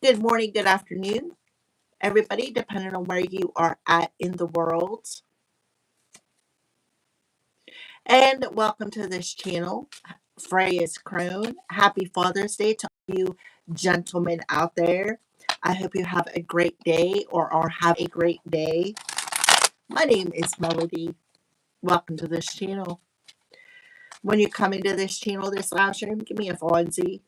Good morning, good afternoon, everybody, depending on where you are at in the world. And welcome to this channel. Freya's Crone. Happy Father's Day to all you gentlemen out there. I hope you have a great day or are have a great day. My name is Melody. Welcome to this channel. When you come into this channel, this live stream, give me a Fonzie.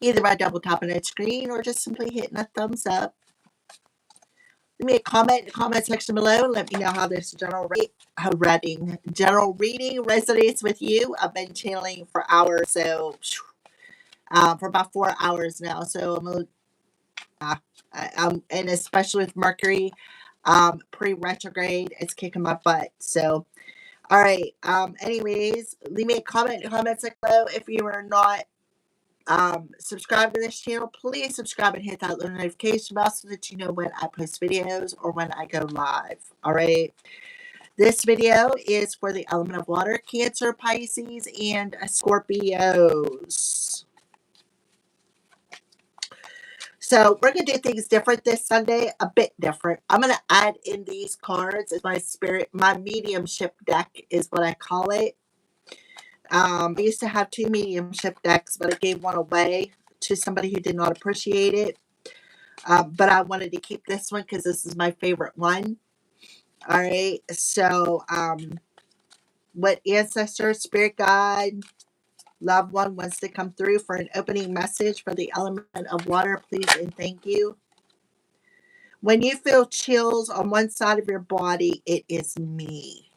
Either by double tapping that screen or just simply hitting a thumbs up. Leave me a comment in the comment section below and let me know how this general reading resonates with you. I've been channeling for hours, so for about 4 hours now. So and especially with Mercury pre-retrograde, it's kicking my butt. So all right. Anyways, leave me a comment in the comment section below. If you are not subscribe to this channel, please subscribe and hit that little notification bell so that you know when I post videos or when I go live. All right. This video is for the element of water, Cancer, Pisces, and Scorpios. So we're going to do things different this Sunday, a bit different. I'm going to add in these cards as my mediumship deck is what I call it. I used to have 2 mediumship decks, but I gave one away to somebody who did not appreciate it. But I wanted to keep this one because this is my favorite one. All right. So, what ancestor, spirit guide, loved one wants to come through for an opening message for the element of water, please and thank you. When you feel chills on one side of your body, it is me.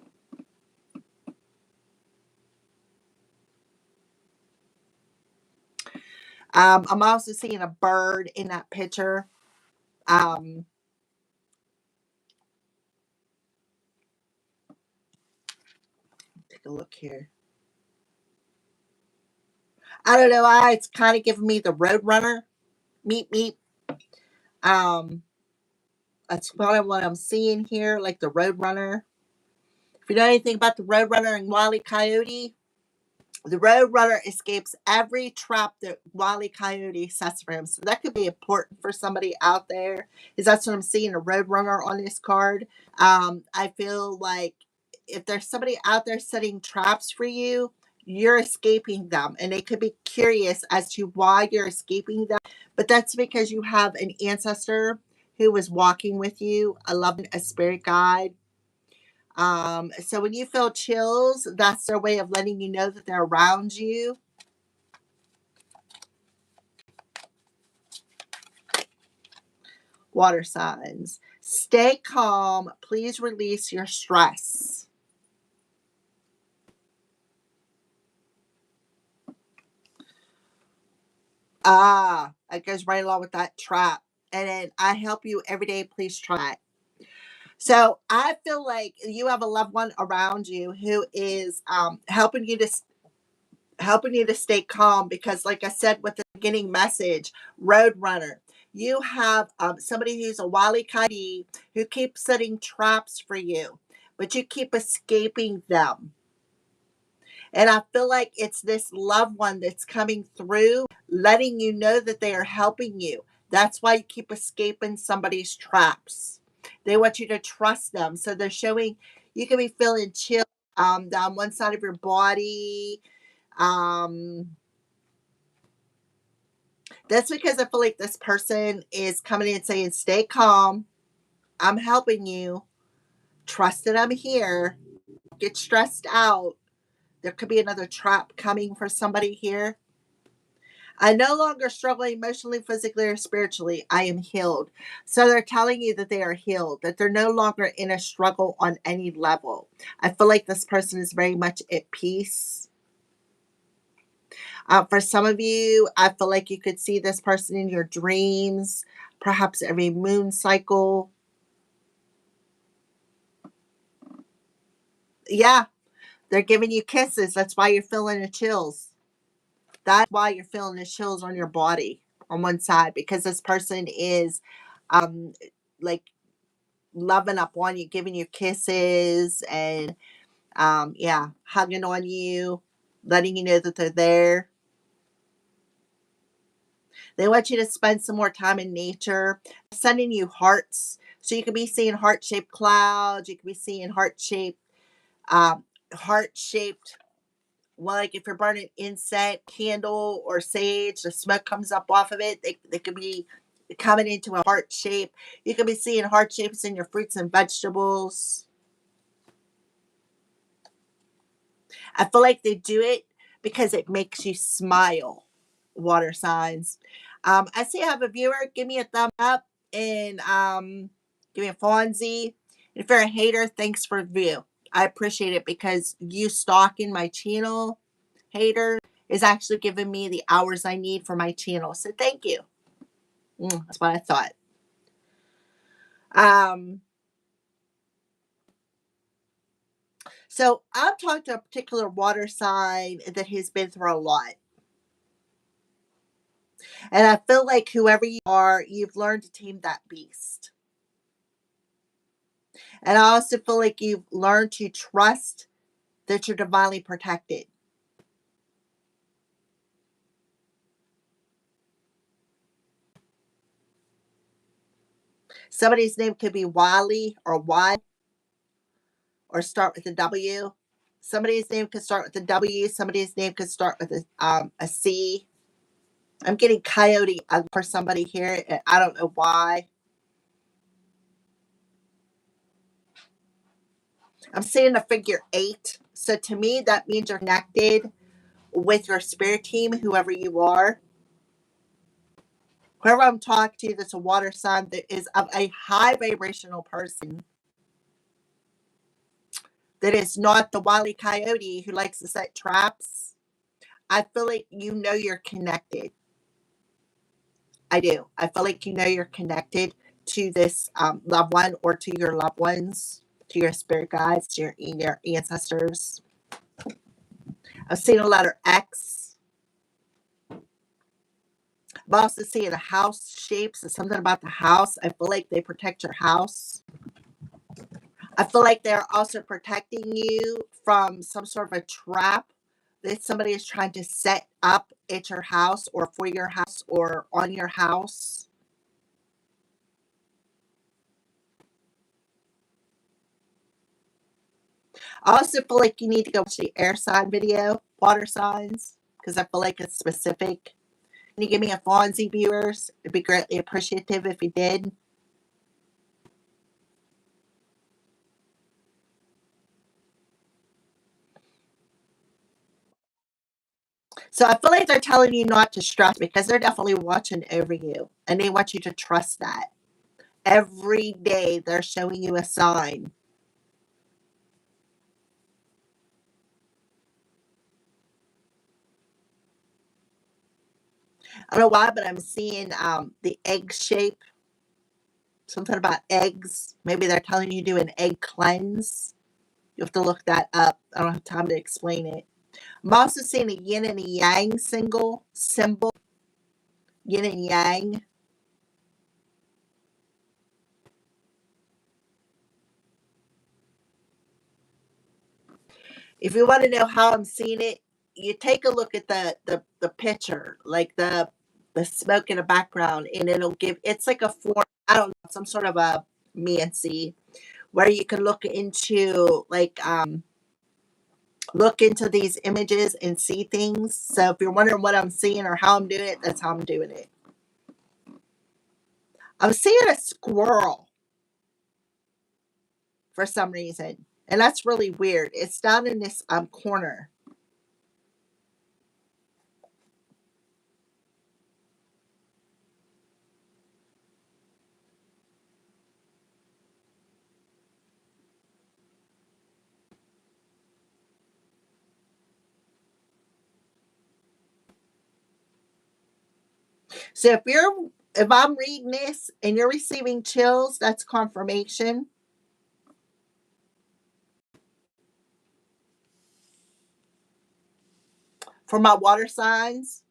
I'm also seeing a bird in that picture. Take a look here. I don't know why it's kind of giving me the Roadrunner. Meep meep. That's probably what I'm seeing here, like the Roadrunner. If you know anything about the Roadrunner and Wile E. Coyote, the Roadrunner escapes every trap that Wile E. Coyote sets for him. So that could be important for somebody out there. Is that's what I'm seeing, a Roadrunner on this card. I feel like if there's somebody out there setting traps for you, you're escaping them. And they could be curious as to why you're escaping them. But that's because you have an ancestor who was walking with you, a spirit guide. So when you feel chills, that's their way of letting you know that they're around you. Water signs. Stay calm. Please release your stress. It goes right along with that trap. And then I help you every day. Please try it. So I feel like you have a loved one around you who is helping you to stay calm because, like I said with the beginning message, Roadrunner, you have somebody who's a Wile E. Coyote who keeps setting traps for you, but you keep escaping them. And I feel like it's this loved one that's coming through, letting you know that they are helping you. That's why you keep escaping somebody's traps. They want you to trust them. So they're showing you can be feeling chill down one side of your body. That's because I feel like this person is coming in and saying, stay calm. I'm helping you. Trust that I'm here. Get stressed out. There could be another trap coming for somebody here. I no longer struggle emotionally, physically, or spiritually. I am healed. So they're telling you that they are healed, that they're no longer in a struggle on any level. I feel like this person is very much at peace. For some of you, I feel like you could see this person in your dreams, perhaps every moon cycle. Yeah, they're giving you kisses. That's why you're feeling the chills. That's why you're feeling the chills on your body on one side, because this person is um like loving up on you, giving you kisses and yeah, hugging on you, letting you know that they're there. They want you to spend some more time in nature, sending you hearts. So you could be seeing heart-shaped clouds. You could be seeing um, heart-shaped. Well, like if you're burning incense, candle, or sage, the smoke comes up off of it. They could be coming into a heart shape. You could be seeing heart shapes in your fruits and vegetables. I feel like they do it because it makes you smile, water signs. I see I have a viewer. Give me a thumb up and give me a Fonzie. If you're a hater, thanks for the view. I appreciate it because you stalking my channel, hater, is actually giving me the hours I need for my channel. So thank you. That's what I thought. Um, so I've talked to a particular water sign that has been through a lot. And I feel like whoever you are, you've learned to tame that beast. And I also feel like you've learned to trust that you're divinely protected. Somebody's name could be Wiley or Y or start with a W. Somebody's name could start with a W. Somebody's name could start with a C. I'm getting coyote for somebody here. And I don't know why. I'm seeing a figure 8. So to me, that means you're connected with your spirit team, whoever you are. Whoever I'm talking to that's a water sign that is of a high vibrational person that is not the wily coyote who likes to set traps. I feel like you know you're connected. I do. I feel like you know you're connected to this loved one or to your loved ones, to your spirit guides, to your ancestors. I've seen a letter X. I'm also seeing a house shape. So something about the house. I feel like they protect your house. I feel like they're also protecting you from some sort of a trap that somebody is trying to set up at your house or for your house or on your house. I also feel like you need to go watch the air sign video, water signs, because I feel like it's specific. Can you give me a Fonzie, viewers? It'd be greatly appreciative if you did. So I feel like they're telling you not to stress because they're definitely watching over you and they want you to trust that. Every day they're showing you a sign. I don't know why, but I'm seeing the egg shape. Something about eggs. Maybe they're telling you to do an egg cleanse. You have to look that up. I don't have time to explain it. I'm also seeing a yin and a yang symbol. Yin and yang. If you want to know how I'm seeing it, you take a look at the picture, like the smoke in the background, and it'll give it's like a form, I don't know, some sort of a mancy where you can look into these images and see things. So if you're wondering what I'm seeing or how I'm doing it, that's how I'm doing it. I'm seeing a squirrel for some reason. And that's really weird. It's down in this corner. So if I'm reading this and you're receiving chills, that's confirmation. For my water signs,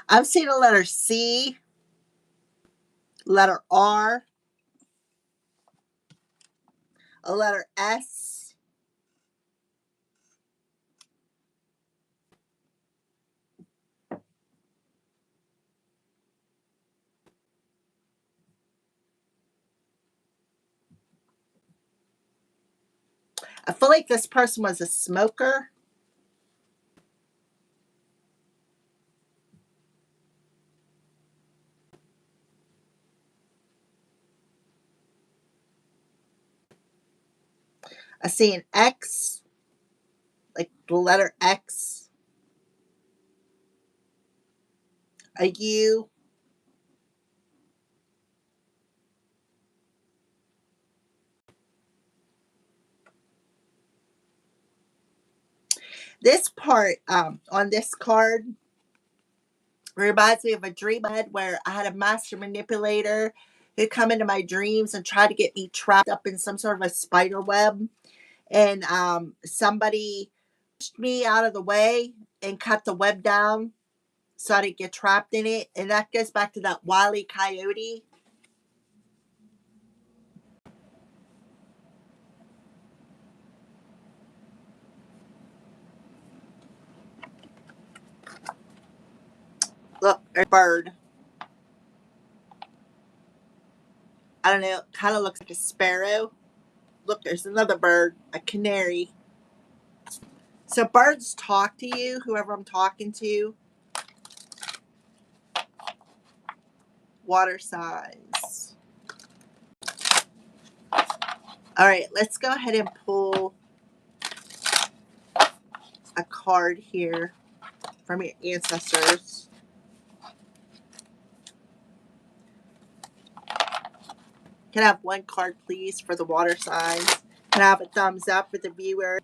I'm seeing a letter C, letter R, a letter S, I feel like this person was a smoker. I see an X, like the letter X, a U, this part on this card reminds me of a dream I had where I had a master manipulator who come into my dreams and try to get me trapped up in some sort of a spider web. And somebody pushed me out of the way and cut the web down so I didn't get trapped in it. And that goes back to that Wile E. Coyote. Look, a bird. I don't know, kind of looks like a sparrow. Look, there's another bird, a canary. So birds talk to you, whoever I'm talking to. Water signs. All right, let's go ahead and pull a card here from your ancestors. Can I have one card, please, for the water signs? Can I have a thumbs up for the viewer?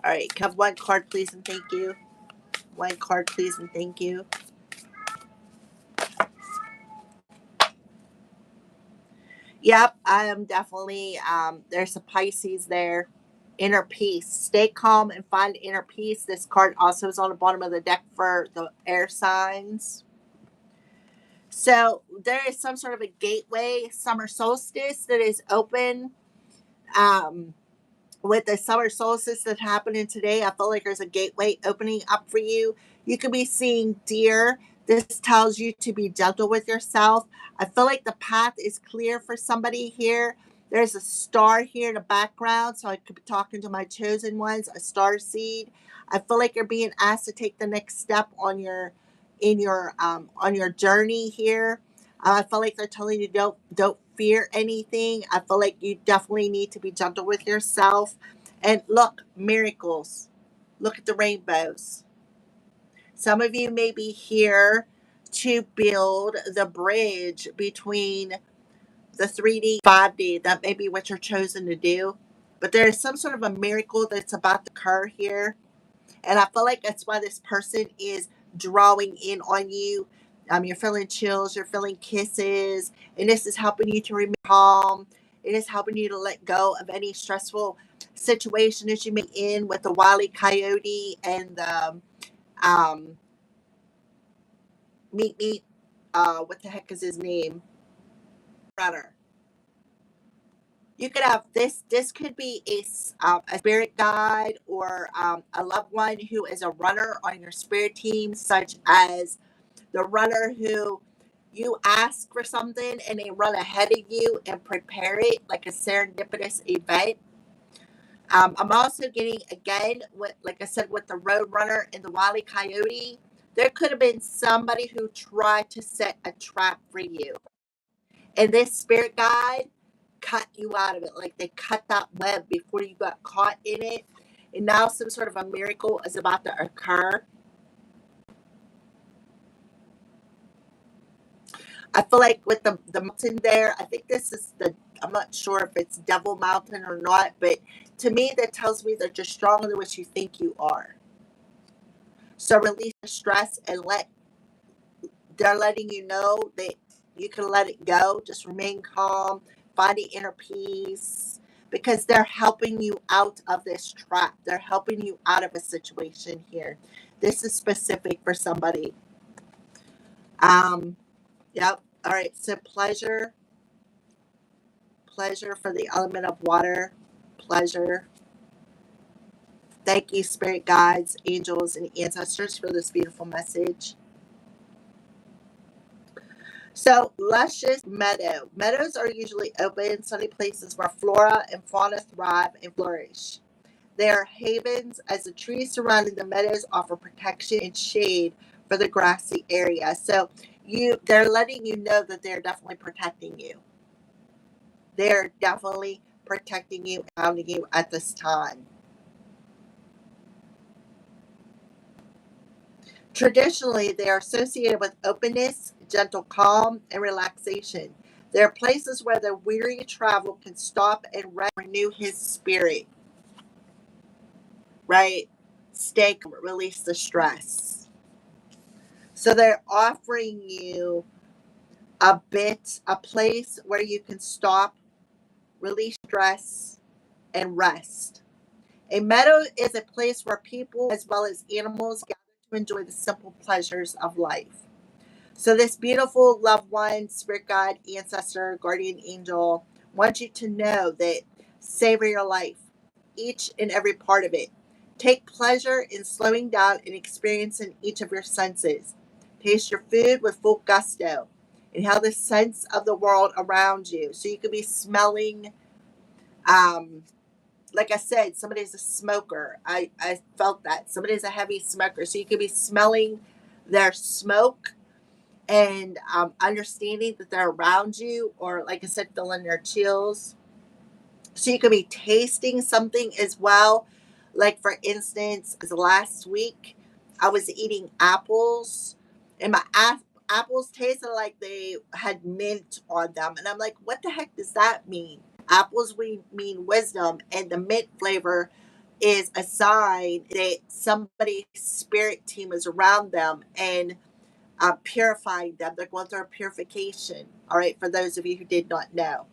All right, can I have one card, please, and thank you? One card, please, and thank you. Yep, I am definitely, there's a Pisces there. Inner peace. Stay calm and find inner peace. This card also is on the bottom of the deck for the air signs. So there is some sort of a gateway, summer solstice, that is open. Um, with the summer solstice that's happening today, I feel like there's a gateway opening up for you. You could be seeing deer. This tells you to be gentle with yourself. I feel like the path is clear for somebody here. There's a star here in the background, so I could be talking to my chosen ones, a star seed. I feel like you're being asked to take the next step on your on your journey here. I feel like they're telling you don't fear anything. I feel like you definitely need to be gentle with yourself. And look, miracles. Look at the rainbows. Some of you may be here to build the bridge between the 3D, 5D. That may be what you're chosen to do. But there is some sort of a miracle that's about to occur here. And I feel like that's why this person is drawing in on you. You're feeling chills, you're feeling kisses, and this is helping you to remain calm. It is helping you to let go of any stressful situation that you may be in with the wily coyote and the um, meet. What the heck is his name? Runner. You could have this. This could be a spirit guide or a loved one who is a runner on your spirit team, such as the runner who you ask for something and they run ahead of you and prepare it like a serendipitous event. I'm also getting, again, with, like I said, with the road runner and the wily coyote, there could have been somebody who tried to set a trap for you, and this spirit guide cut you out of it. Like they cut that web before you got caught in it, and now some sort of a miracle is about to occur. I feel like with the mountain there, I think this is the, I'm not sure if it's Devil Mountain or not, but to me, that tells me that you're stronger than what you think you are. So release the stress and they're letting you know that you can let it go. Just remain calm, find the inner peace, because they're helping you out of this trap. They're helping you out of a situation here. This is specific for somebody. Um, yep. All right. So pleasure. pleasure for the element of water. Pleasure. Thank you, spirit guides, angels, and ancestors for this beautiful message. So, luscious meadow. Meadows are usually open, sunny places where flora and fauna thrive and flourish. They are havens as the trees surrounding the meadows offer protection and shade for the grassy area. So, they're letting you know that they're definitely protecting you. They're definitely protecting you, grounding you at this time. Traditionally, they are associated with openness, gentle calm, and relaxation. They are places where the weary traveler can stop and renew his spirit, right? Stay, release the stress. So they're offering you a place where you can stop, release stress, and rest. A meadow is a place where people, as well as animals, gather to enjoy the simple pleasures of life. So, this beautiful loved one, spirit guide, ancestor, guardian angel wants you to know that savor your life, each and every part of it. Take pleasure in slowing down and experiencing each of your senses. Taste your food with full gusto. Inhale the sense of the world around you. So, you could be smelling, um, like I said, somebody's a smoker. I felt that. Somebody's a heavy smoker. So, you could be smelling their smoke and understanding that they're around you, or like I said, feeling their chills. So you could be tasting something as well. Like for instance, last week I was eating apples, and my apples tasted like they had mint on them, and I'm like, what the heck does that mean? Apples we mean wisdom, and the mint flavor is a sign that somebody's spirit team is around them and purifying them. They're going through a purification. All right, for those of you who did not know.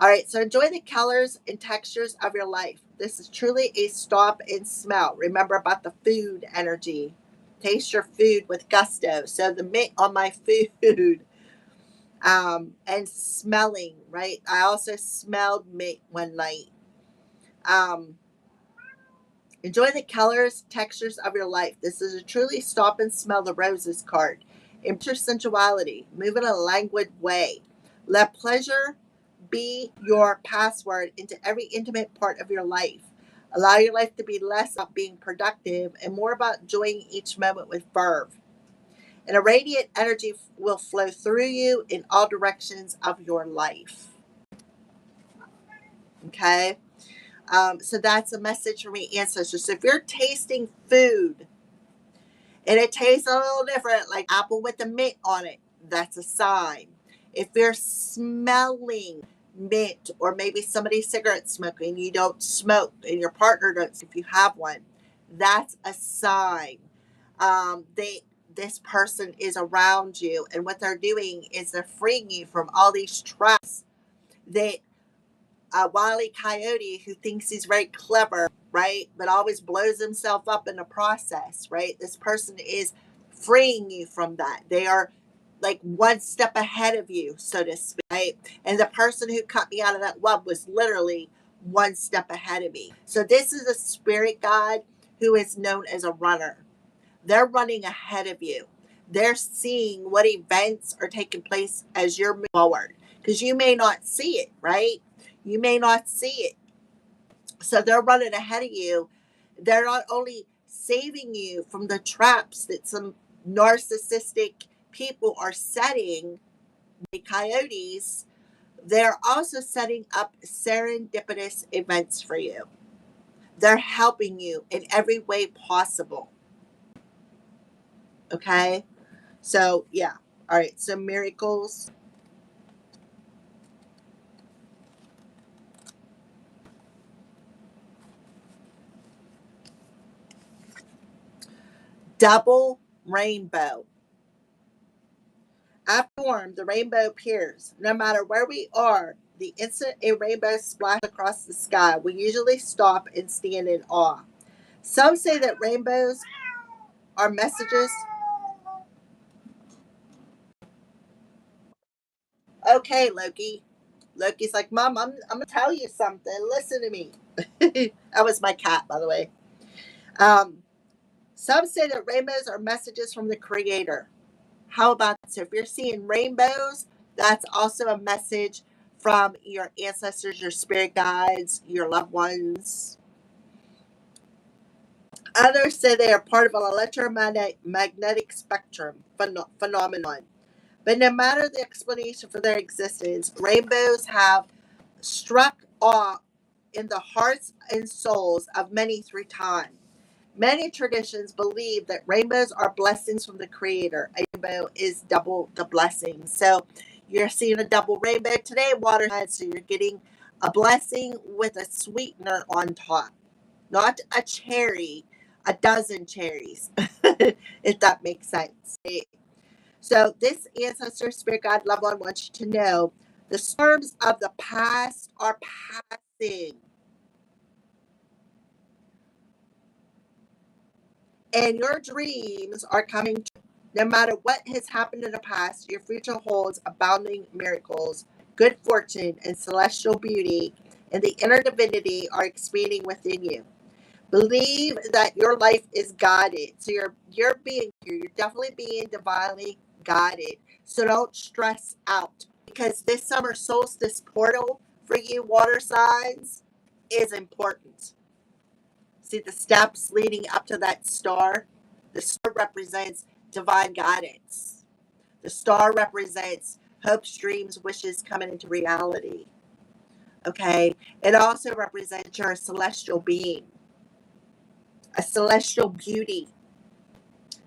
All right, so enjoy the colors and textures of your life. This is truly a stop and smell. Remember about the food energy. Taste your food with gusto. So the mint on my food, and smelling, right? I also smelled mint one night. Um, Enjoy the colors, textures of your life. This is a truly stop and smell the roses card. Embrace your sensuality. Move in a languid way. Let pleasure be your password into every intimate part of your life. Allow your life to be less about being productive and more about enjoying each moment with verve. And a radiant energy will flow through you in all directions of your life. Okay? So that's a message for me, ancestors. So if you're tasting food and it tastes a little different, like apple with the mint on it, that's a sign. If you're smelling mint, or maybe somebody's cigarette smoking, you don't smoke, and your partner does, if you have one, that's a sign. This person is around you, and what they're doing is they're freeing you from all these traps that Wile E. Coyote, who thinks he's very clever, right, but always blows himself up in the process, right? This person is freeing you from that. They are like one step ahead of you, so to speak, right? And the person who cut me out of that web was literally one step ahead of me. So this is a spirit guide who is known as a runner. They're running ahead of you. They're seeing what events are taking place as you're moving forward, because you may not see it, right? You may not see it. So they're running ahead of you. They're not only saving you from the traps that some narcissistic people are setting, the coyotes, they're also setting up serendipitous events for you. They're helping you in every way possible. Okay? So, yeah. All right. So, miracles. Double rainbow. After a storm, the rainbow appears. No matter where we are, the instant a rainbow splashes across the sky, we usually stop and stand in awe. Some say that rainbows are messages. Okay, Loki. Loki's like, Mom, I'm going to tell you something. Listen to me. That was my cat, by the way. Um, some say that rainbows are messages from the Creator. How about that? So if you're seeing rainbows, that's also a message from your ancestors, your spirit guides, your loved ones. Others say they are part of an electromagnetic spectrum phenomenon. But no matter the explanation for their existence, rainbows have struck awe in the hearts and souls of many through time. Many traditions believe that rainbows are blessings from the Creator. A rainbow is double the blessing. So you're seeing a double rainbow today, water signs, so you're getting a blessing with a sweetener on top. Not a cherry, a dozen cherries, if that makes sense. So this ancestor, spirit guide, loved one wants you to know the storms of the past are passing. And your dreams are coming true. No matter what has happened in the past, your future holds abounding miracles, good fortune, and celestial beauty, and the inner divinity are expanding within you. Believe that your life is guided. So you're definitely being divinely guided. So don't stress out. Because this summer solstice portal for you water signs is important. See the steps leading up to that star? The star represents divine guidance. The star represents hopes, dreams, wishes coming into reality. Okay? It also represents your celestial being, a celestial beauty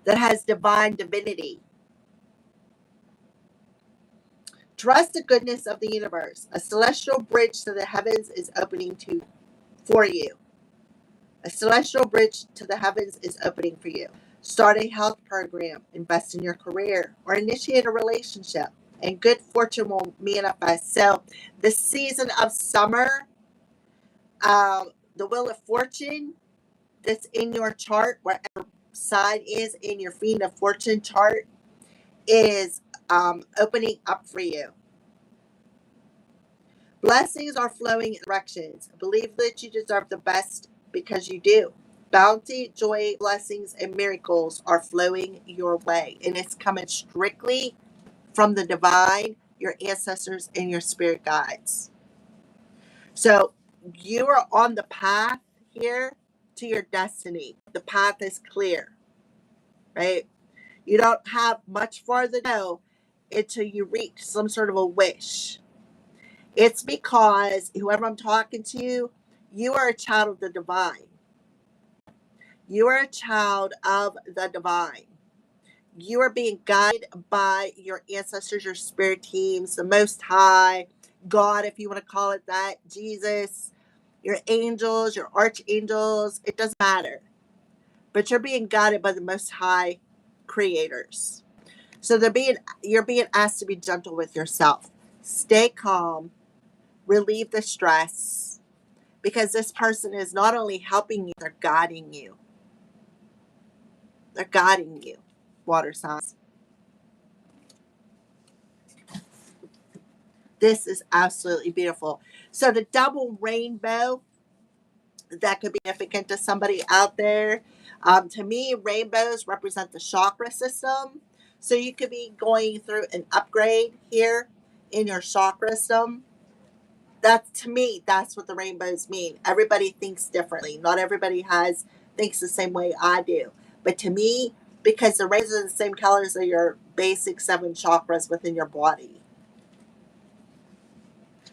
that has divine divinity. Trust the goodness of the universe. A celestial bridge to the heavens is opening for you. A celestial bridge to the heavens is opening for you. Start a health program, invest in your career, or initiate a relationship, and good fortune will manifest. So, the season of summer, the Wheel of Fortune that's in your chart, wherever sign is in your Fiend of Fortune chart, is opening up for you. Blessings are flowing in directions. Believe that you deserve the best because you do. Bounty, joy, blessings, and miracles are flowing your way. And it's coming strictly from the divine, your ancestors, and your spirit guides. So you are on the path here to your destiny. The path is clear, right? You don't have much farther to go until you reach some sort of a wish. It's because whoever I'm talking to, you are a child of the divine. You are a child of the divine. You are being guided by your ancestors, your spirit teams, the Most High, God, if you want to call it that, Jesus, your angels, your archangels. It doesn't matter. But you're being guided by the Most High creators. So you're being asked to be gentle with yourself. Stay calm, relieve the stress, because this person is not only helping you, they're guiding you. They're guiding you, water signs. This is absolutely beautiful. So the double rainbow, that could be significant to somebody out there. To me, rainbows represent the chakra system. So you could be going through an upgrade here in your chakra system. To me, that's what the rainbows mean. Everybody thinks differently. Not everybody thinks the same way I do. But to me, because the rainbows are the same colors as your basic 7 chakras within your body.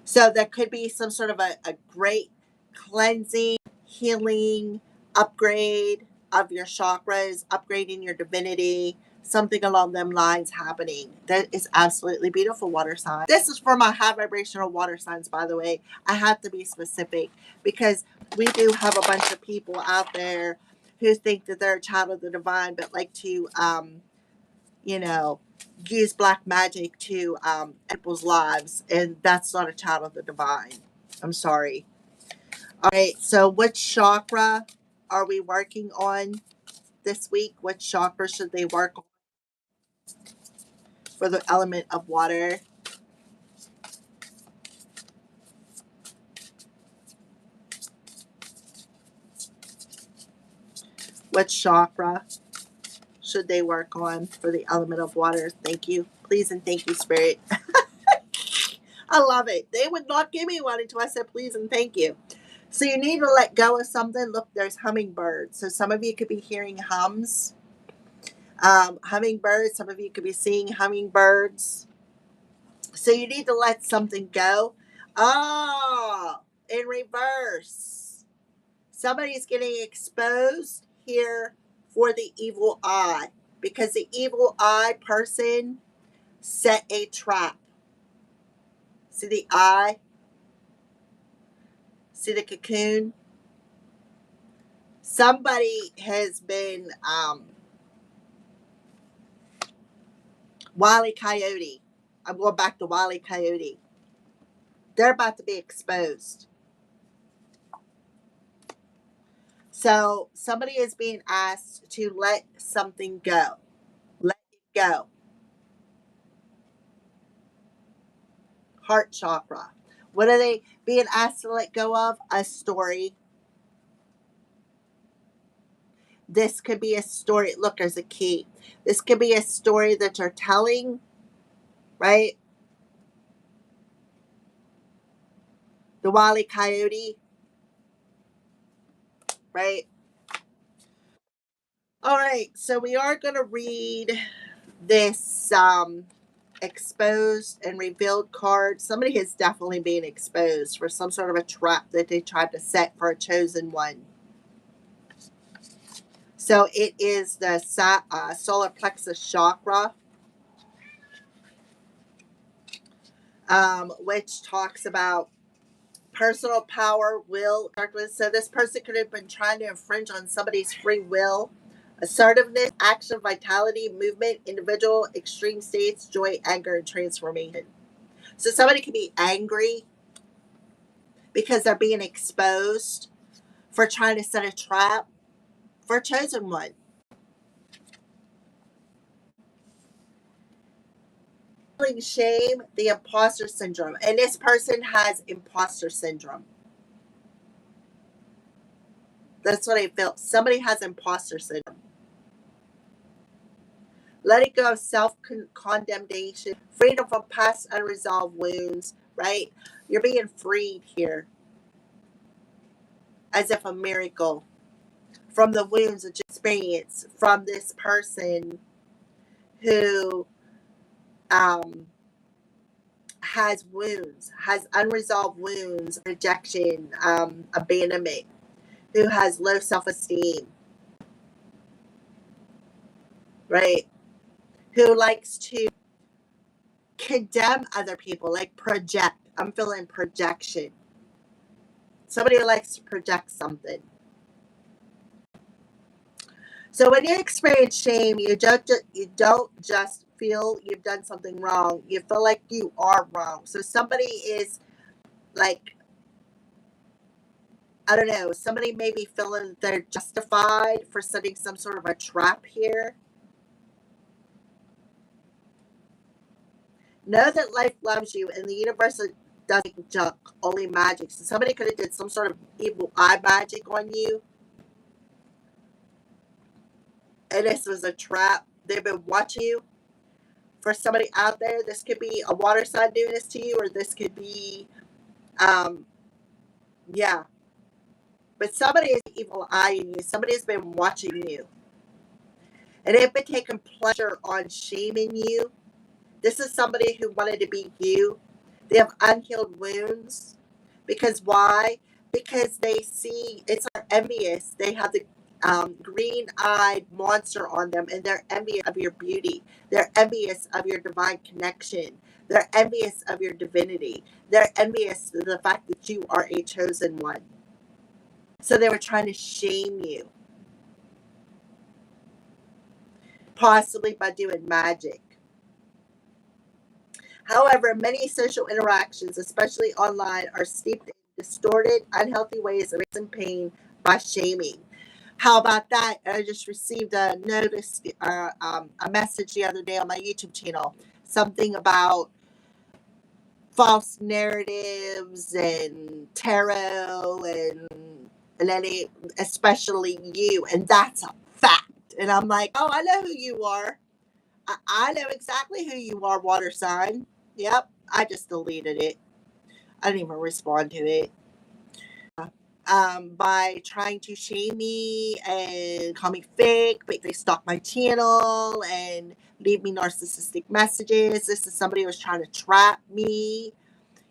So there could be some sort of a great cleansing, healing, upgrade of your chakras, upgrading your divinity, something along them lines happening. That is absolutely beautiful, water signs. This is for my high vibrational water signs, by the way. I have to be specific because we do have a bunch of people out there who think that they're a child of the divine, but like to, you know, use black magic to people's lives, and that's not a child of the divine. I'm sorry. All right, so which chakra are we working on this week? What chakra should they work on for the element of water? What chakra should they work on for the element of water? Thank you. Please and thank you, Spirit. I love it. They would not give me one until I said please and thank you. So you need to let go of something. Look, there's hummingbirds. So some of you could be hearing hums. Hummingbirds. Some of you could be seeing hummingbirds. So you need to let something go. Oh, in reverse. Somebody's getting exposed here for the evil eye. Because the evil eye person set a trap. See the eye? See the cocoon? Somebody has been Wile E. Coyote. I'm going back to Wile E. Coyote. They're about to be exposed. So somebody is being asked to let something go. Let it go. Heart chakra. What are they being asked to let go of? A story. This could be a story. Look, there's a key. This could be a story that you're telling, right? The Wile E. Coyote, right? All right, so we are going to read this exposed and revealed card. Somebody is definitely being exposed for some sort of a trap that they tried to set for a chosen one. So it is the solar plexus chakra, which talks about personal power, will. So this person could have been trying to infringe on somebody's free will. Assertiveness, action, vitality, movement, individual, extreme states, joy, anger, and transformation. So somebody could be angry because they're being exposed for trying to set a trap for a chosen one. Feeling shame, the imposter syndrome. And this person has imposter syndrome. That's what I feel. Somebody has imposter syndrome. Letting go of self-condemnation, freedom from past unresolved wounds, right? You're being freed here as if a miracle from the wounds that you experience from this person who has wounds, has unresolved wounds, rejection, abandonment, who has low self-esteem, right? Who likes to condemn other people, like project. I'm feeling projection. Somebody who likes to project something. So when you experience shame, you don't just feel you've done something wrong. You feel like you are wrong. So somebody is like, I don't know, somebody may be feeling they're justified for setting some sort of a trap here. Know that life loves you and the universe doesn't junk, only magic. So somebody could have did some sort of evil eye magic on you. And this was a trap. They've been watching you. For somebody out there, this could be a water sign doing this to you, or this could be, yeah. But somebody is evil eyeing you. Somebody has been watching you. And they've been taking pleasure on shaming you. This is somebody who wanted to be you. They have unhealed wounds. Because why? Because they see, it's envious. They have the green-eyed monster on them, and they're envious of your beauty. They're envious of your divine connection. They're envious of your divinity. They're envious of the fact that you are a chosen one. So they were trying to shame you. Possibly by doing magic. However, many social interactions, especially online, are steeped in distorted, unhealthy ways of raising pain by shaming. How about that? I just received a notice, a message the other day on my YouTube channel. Something about false narratives and tarot and then especially you. And that's a And I'm like, oh, I know who you are. I know exactly who you are, water sign. Yep. I just deleted it. I didn't even respond to it. By trying to shame me and call me fake, but they stalk my channel and leave me narcissistic messages. This is somebody who was trying to trap me.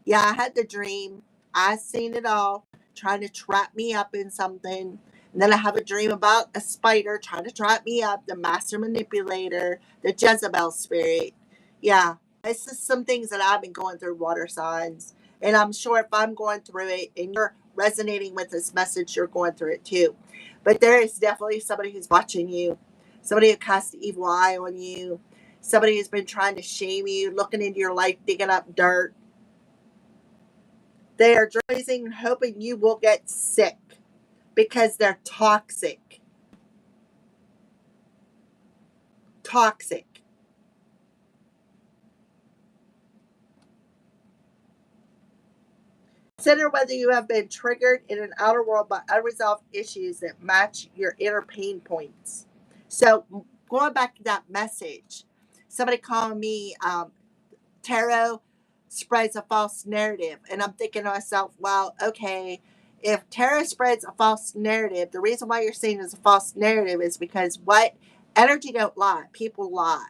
Yeah, I had the dream. I seen it all, trying to trap me up in something. And then I have a dream about a spider trying to trap me up, the master manipulator, the Jezebel spirit. Yeah, it's just some things that I've been going through, water signs. And I'm sure if I'm going through it and you're resonating with this message, you're going through it too. But there is definitely somebody who's watching you, somebody who casts the evil eye on you, somebody who's been trying to shame you, looking into your life, digging up dirt. They are dressing, hoping you will get sick because they're toxic. Toxic. Consider whether you have been triggered in an outer world by unresolved issues that match your inner pain points. So, going back to that message, somebody calling me tarot spreads a false narrative. And I'm thinking to myself, well, okay, if tarot spreads a false narrative, the reason why you're saying it's a false narrative is because what? Energy don't lie. People lie,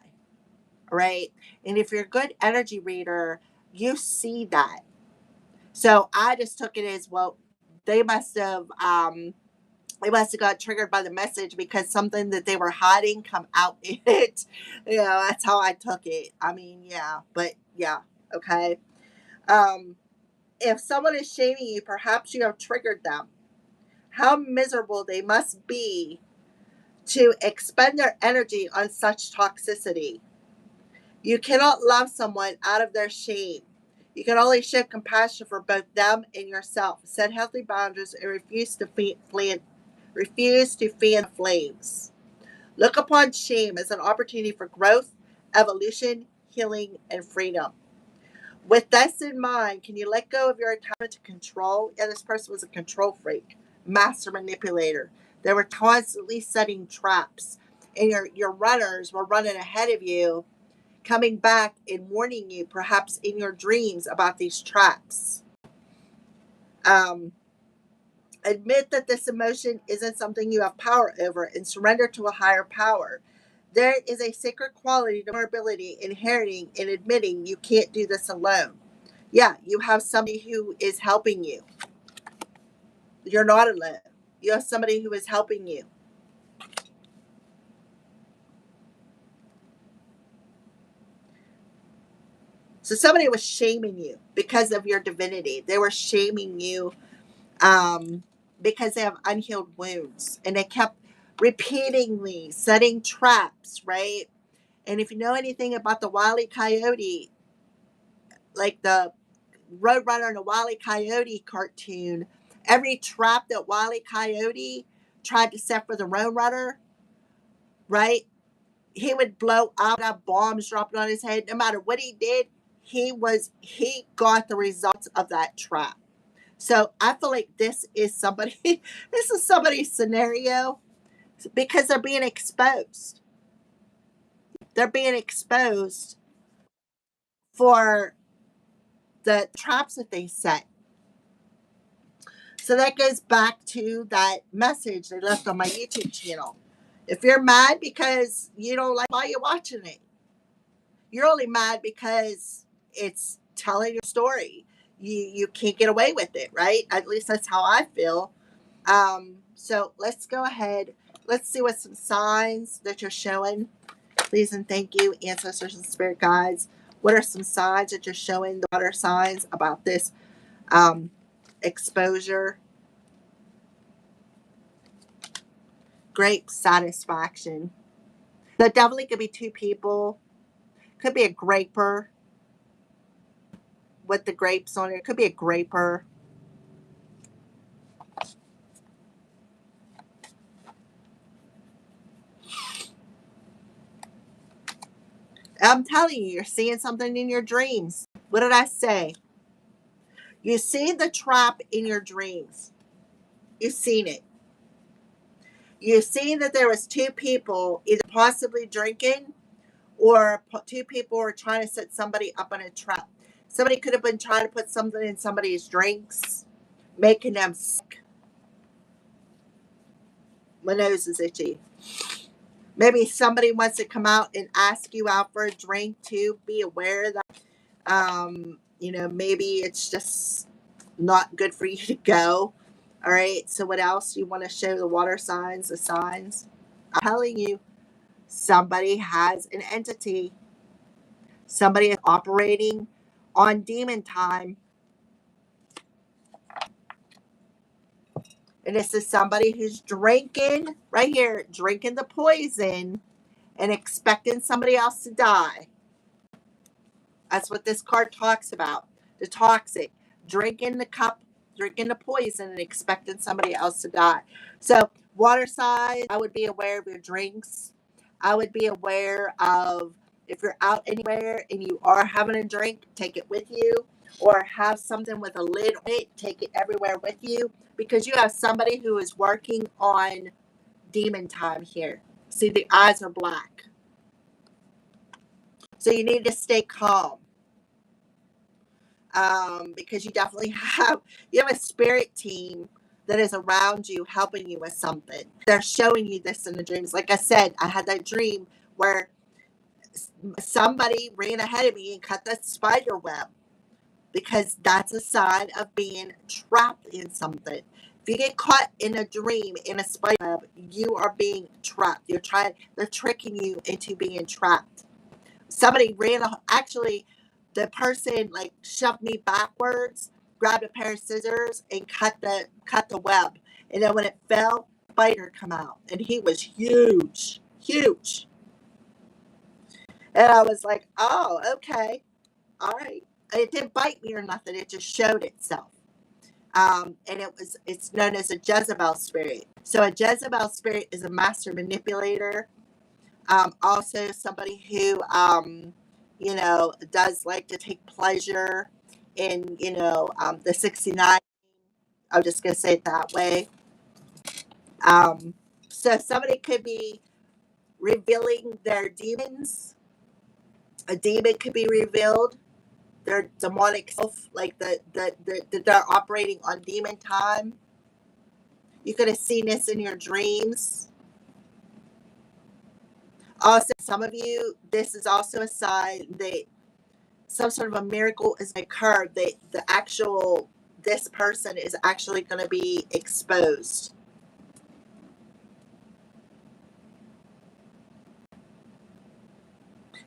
right? And if you're a good energy reader, you see that. So I just took it as, well, they must have got triggered by the message because something that they were hiding come out in it. That's how I took it. I mean, yeah, but yeah, okay. Um, if someone is shaming you, perhaps you have triggered them. How miserable they must be to expend their energy on such toxicity. You cannot love someone out of their shame. You can only show compassion for both them and yourself. Set healthy boundaries and refuse to fan the flames. Look upon shame as an opportunity for growth, evolution, healing, and freedom. With this in mind, can you let go of your attachment to control? Yeah, this person was a control freak, master manipulator. They were constantly setting traps, and your runners were running ahead of you, coming back and warning you, perhaps in your dreams, about these traps. Um, Admit that this emotion isn't something you have power over and surrender to a higher power. There is a sacred quality to vulnerability, inheriting and admitting you can't do this alone. Yeah, you have somebody who is helping you. You're not alone. You have somebody who is helping you. So somebody was shaming you because of your divinity. They were shaming you um, because they have unhealed wounds, and they kept repeatedly setting traps, right? And if you know anything about the Wile E. Coyote, like the Roadrunner and the Wile E. Coyote cartoon, every trap that Wile E. Coyote tried to set for the Roadrunner, right? He would blow up, have bombs dropping on his head. No matter what he did, he got the results of that trap. So I feel like this is somebody this is somebody's scenario because they're being exposed. They're being exposed for the traps that they set. So that goes back to that message they left on my YouTube channel. If you're mad because you don't like why you're watching it, you're only mad because it's telling your story. You can't get away with it, right? At least that's how I feel. So let's go ahead. Let's see what some signs that you're showing. Please and thank you, ancestors and spirit guides. What are some signs that you're showing the water signs about this exposure? Great satisfaction. So it definitely could be two people. Could be a graper with the grapes on it. It could be a graper. I'm telling you, you're seeing something in your dreams. What did I say? You see the trap in your dreams. You've seen it. You see that there was two people either possibly drinking, or two people were trying to set somebody up on a trap. Somebody could have been trying to put something in somebody's drinks, making them sick. My nose is itchy. Maybe somebody wants to come out and ask you out for a drink too. Be aware that, maybe it's just not good for you to go. All right. So what else you want to show the water signs, the signs? I'm telling you, somebody has an entity. Somebody is operating on demon time. And this is somebody who's drinking, right here, drinking the poison and expecting somebody else to die. That's what this card talks about. The toxic, drinking the cup, drinking the poison and expecting somebody else to die. So, water signs, I would be aware of your drinks. I would be aware of if you're out anywhere and you are having a drink, take it with you, or have something with a lid on it, take it everywhere with you, because you have somebody who is working on demon time here. See, the eyes are black. So you need to stay calm. Because you definitely have a spirit team that is around you helping you with something. They're showing you this in the dreams. Like I said, I had that dream where somebody ran ahead of me and cut the spider web, because that's a sign of being trapped in something. If you get caught in a dream in a spider web, you are being trapped. They're tricking you into being trapped. Somebody actually, the person like shoved me backwards, grabbed a pair of scissors and cut the web. And then when it fell, a spider come out, and he was huge, huge. And I was like, oh, okay, all right. It didn't bite me or nothing. It just showed itself. And it's known as a Jezebel spirit. So a Jezebel spirit is a master manipulator. Also somebody who, does like to take pleasure in, the 69. I'm just going to say it that way. So somebody could be revealing their demons. A demon could be revealed. Their demonic self, like they're operating on demon time. You could have seen this in your dreams. Also, some of you, this is also a sign that some sort of a miracle is occurred. This person is actually going to be exposed.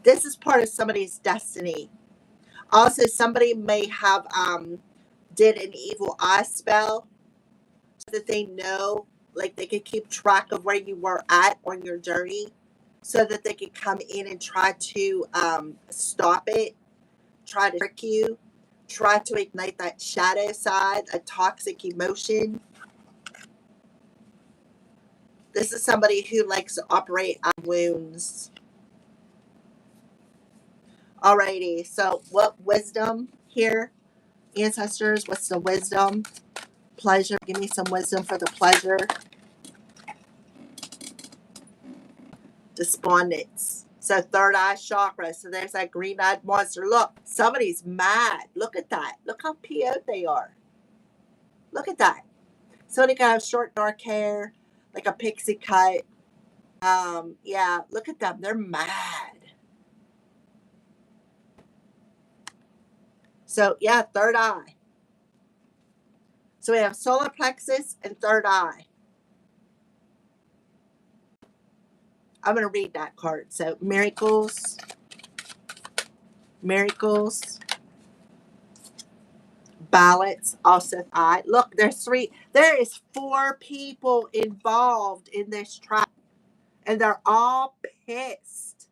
This is part of somebody's destiny. Also, somebody may have did an evil eye spell so that they know, like they could keep track of where you were at on your journey, so that they could come in and try to stop it, try to trick you, try to ignite that shadow side, a toxic emotion. This is somebody who likes to operate on wounds. Alrighty, so what wisdom here, ancestors? What's the wisdom? Pleasure. Give me some wisdom for the pleasure. Despondence. So third eye chakra. So there's that green-eyed monster. Look, somebody's mad. Look at that. Look how PO'd they are. Look at that. Somebody got short dark hair, like a pixie cut. Yeah, look at them. They're mad. So yeah, third eye. So we have solar plexus and third eye. I'm going to read that card. So miracles, balance, also eye. Look, there is 4 people involved in this trap, and they're all pissed.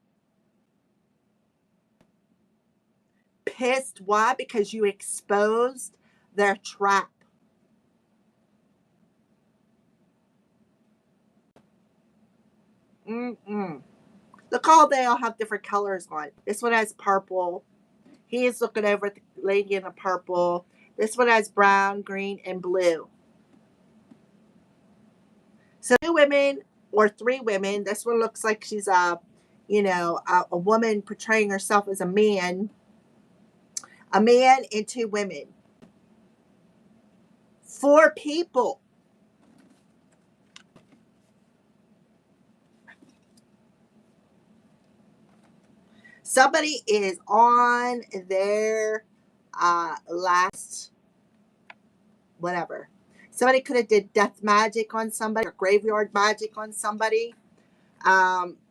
Pissed, why? Because you exposed their trap. Look how they all have different colors on. This one has purple. He is looking over at the lady in the purple. This one has brown, green, and blue. So 2 women or three women. This one looks like she's a woman portraying herself as a man and two women. Four people. Somebody is on their last whatever. Somebody could have did death magic on somebody or graveyard magic on somebody.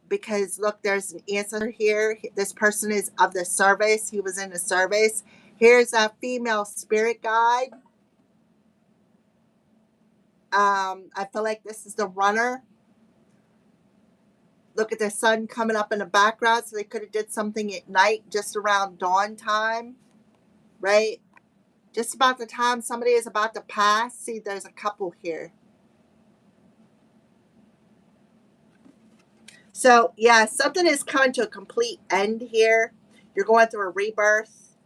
Because look, there's an ancestor here. This person is of the service. He was in the service. Here's a female spirit guide. I feel like this is the runner. Look at the sun coming up in the background, so they could have did something at night, just around dawn time, right? Just about the time somebody is about to pass. See, there's a couple here. So yeah, something is coming to a complete end here. You're going through a rebirth,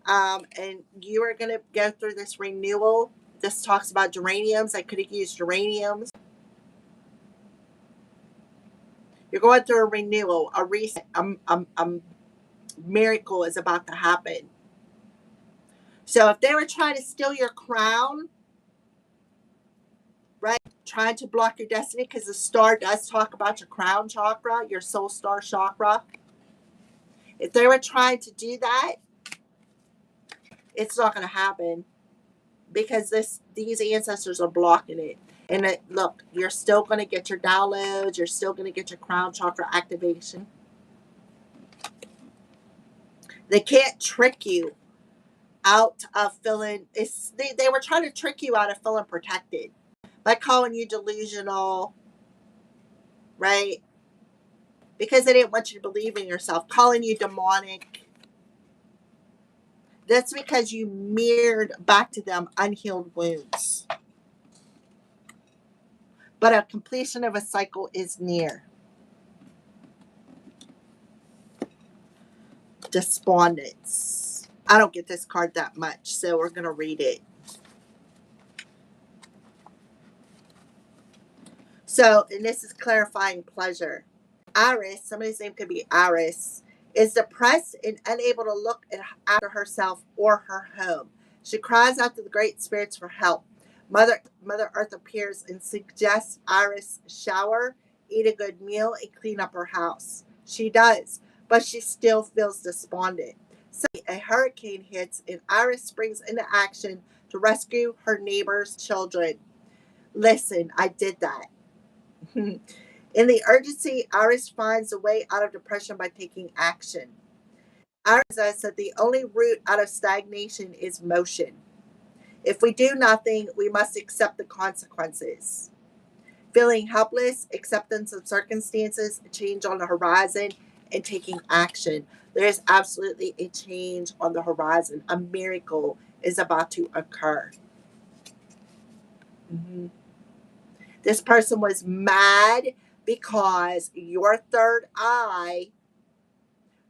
and you are going to go through this renewal. This talks about geraniums. I could have used geraniums. You're going through a renewal, a reset. Miracle is about to happen. So if they were trying to steal your crown, right, trying to block your destiny, because the star does talk about your crown chakra, your soul star chakra. If they were trying to do that, it's not going to happen, because these ancestors are blocking it. And look, you're still going to get your downloads. You're still going to get your crown chakra activation. They can't trick you out of feeling. They were trying to trick you out of feeling protected by calling you delusional, right? Because they didn't want you to believe in yourself, calling you demonic. That's because you mirrored back to them unhealed wounds. But a completion of a cycle is near. Despondence. I don't get this card that much, so we're going to read it. So, and this is clarifying pleasure. Iris, somebody's name could be Iris, is depressed and unable to look after herself or her home. She cries out to the great spirits for help. Mother Earth appears and suggests Iris shower, eat a good meal, and clean up her house. She does, but she still feels despondent. Suddenly, a hurricane hits and Iris springs into action to rescue her neighbor's children. Listen, I did that. In the urgency, Iris finds a way out of depression by taking action. Iris says that the only route out of stagnation is motion. If we do nothing, we must accept the consequences. Feeling helpless, acceptance of circumstances, a change on the horizon, and taking action. There is absolutely a change on the horizon. A miracle is about to occur. Mm-hmm. This person was mad because your third eye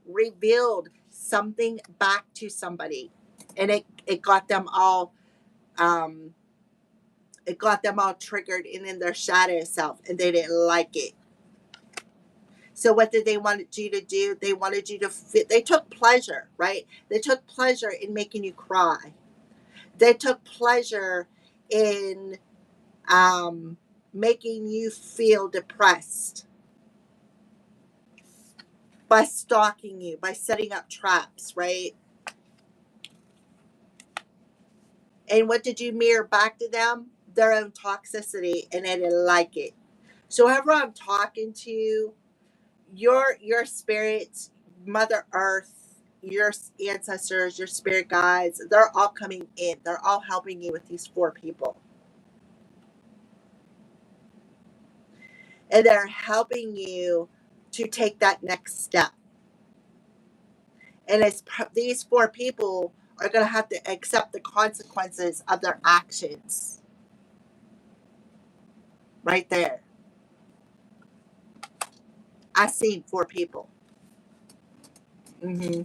revealed something back to somebody, and it got them all triggered and in their shadow self, and they didn't like it. So what did they want you to do? They wanted you to they took pleasure, right? They took pleasure in making you cry. They took pleasure in making you feel depressed by stalking you, by setting up traps, right? And what did you mirror back to them? Their own toxicity, and they didn't like it. So whoever I'm talking to, your spirits, Mother Earth, your ancestors, your spirit guides, they're all coming in. They're all helping you with these four people. And they're helping you to take that next step. And these four people are going to have to accept the consequences of their actions. Right there. I seen four people. Mm-hmm.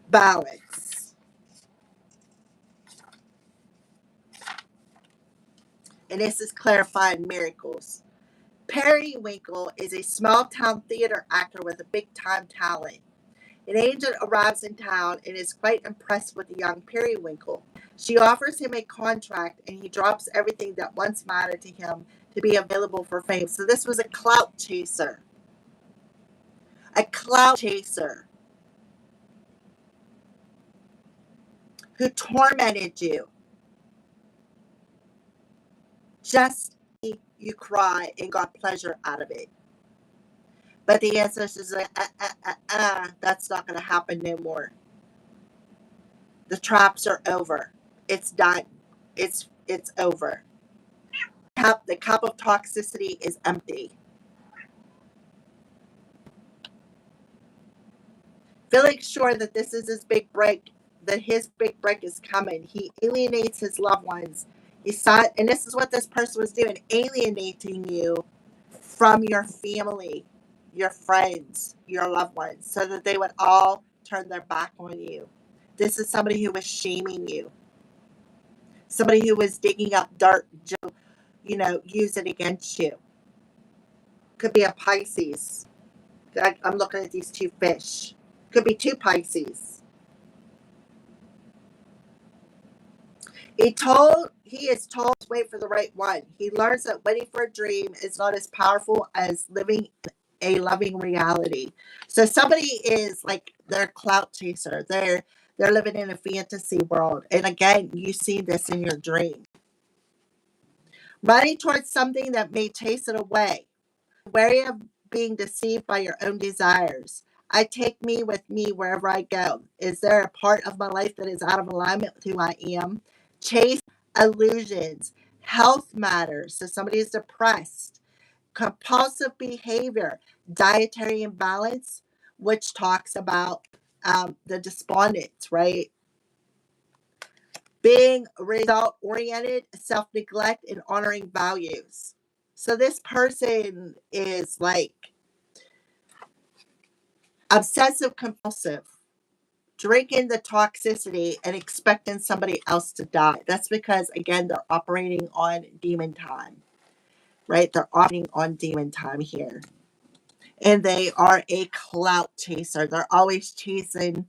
Balance. And this is clarifying miracles. Periwinkle is a small town theater actor with a big time talent. An agent arrives in town and is quite impressed with the young Periwinkle. She offers him a contract and he drops everything that once mattered to him to be available for fame. So this was a clout chaser. A clout chaser who tormented you. Just you cry and got pleasure out of it. But the ancestors is like, that's not going to happen no more. The traps are over. It's done. It's over. The cup of toxicity is empty. Feeling sure that this is his big break, that his big break is coming, he alienates his loved ones. And this is what this person was doing, alienating you from your family, your friends, your loved ones, so that they would all turn their back on you. This is somebody who was shaming you, somebody who was digging up dirt to, use it against you. Could be a Pisces. I'm looking at these two fish. Could be two Pisces. He is told to wait for the right one. He learns that waiting for a dream is not as powerful as living a loving reality. So somebody is like they're a clout chaser. They're living in a fantasy world. And again, you see this in your dream. Running towards something that may chase it away. Wary of being deceived by your own desires. I take me with me wherever I go. Is there a part of my life that is out of alignment with who I am? Chase illusions. Health matters. So somebody is depressed. Compulsive behavior. Dietary imbalance, which talks about the despondence, right? Being result oriented, self neglect, and honoring values. So this person is like obsessive compulsive, drinking the toxicity and expecting somebody else to die. That's because, again, they're operating on demon time, right? They're operating on demon time here. And they are a clout chaser. They're always chasing,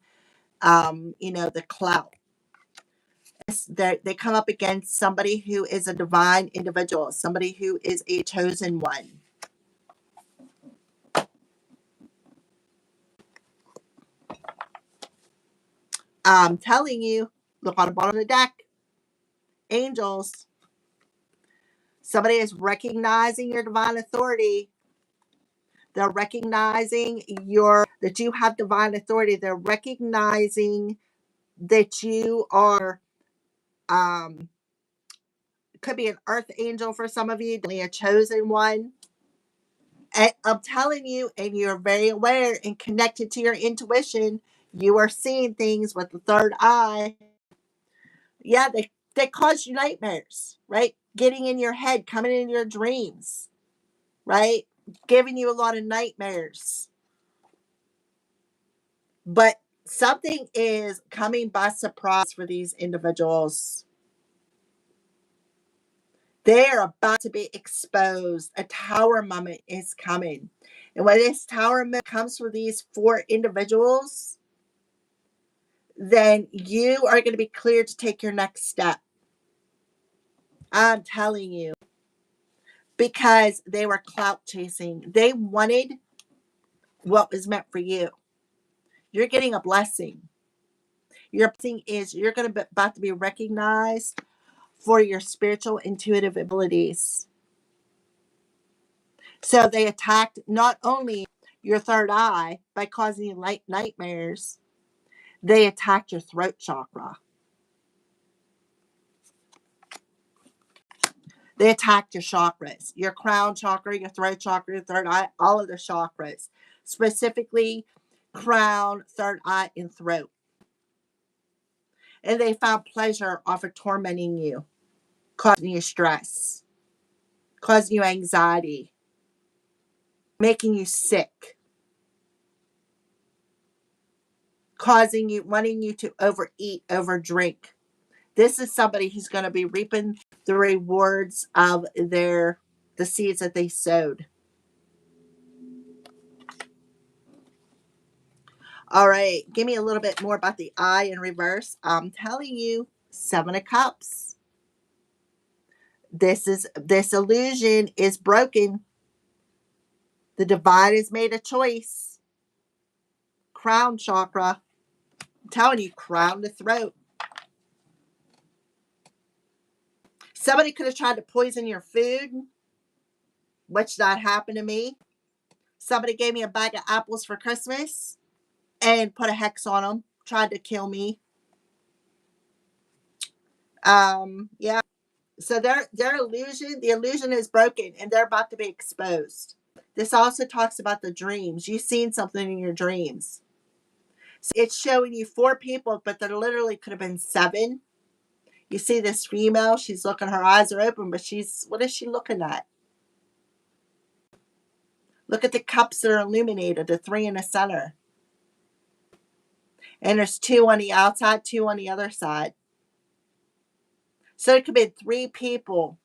the clout. They come up against somebody who is a divine individual, somebody who is a chosen one. I'm telling you, look on the bottom of the deck. Angels. Somebody is recognizing your divine authority. They're recognizing that you have divine authority. They're recognizing that you are could be an earth angel for some of you, a chosen one. And I'm telling you, and you're very aware and connected to your intuition. You are seeing things with the third eye. Yeah, they cause you nightmares, right? Getting in your head, coming in your dreams, right? Giving you a lot of nightmares. But something is coming by surprise for these individuals. They are about to be exposed. A tower moment is coming. And when this tower moment comes for these four individuals, then you are going to be cleared to take your next step. I'm telling you. Because they were clout chasing. They wanted what was meant for you. You're getting a blessing. Your blessing is you're going to be about to be recognized for your spiritual intuitive abilities. So they attacked not only your third eye by causing you light nightmares, they attacked your throat chakra. They attacked your chakras, your crown chakra, your throat chakra, your third eye, all of the chakras, specifically crown, third eye, and throat. And they found pleasure off of tormenting you, causing you stress, causing you anxiety, making you sick, wanting you to overeat, overdrink, This is somebody who's going to be reaping the rewards of the seeds that they sowed. All right, give me a little bit more about the eye in reverse. I'm telling you, 7 of Cups. This illusion is broken. The divine has made a choice. Crown chakra. I'm telling you, crown the throat. Somebody could have tried to poison your food, which that happened to me. Somebody gave me a bag of apples for Christmas and put a hex on them, tried to kill me. Yeah. So their illusion, the illusion is broken and they're about to be exposed. This also talks about the dreams. You've seen something in your dreams. So it's showing you 4 people, but there literally could have been 7. You see this female, she's looking, her eyes are open, but what is she looking at? Look at the cups that are illuminated, the 3 in the center. And there's 2 on the outside, 2 on the other side. So it could be 3 people,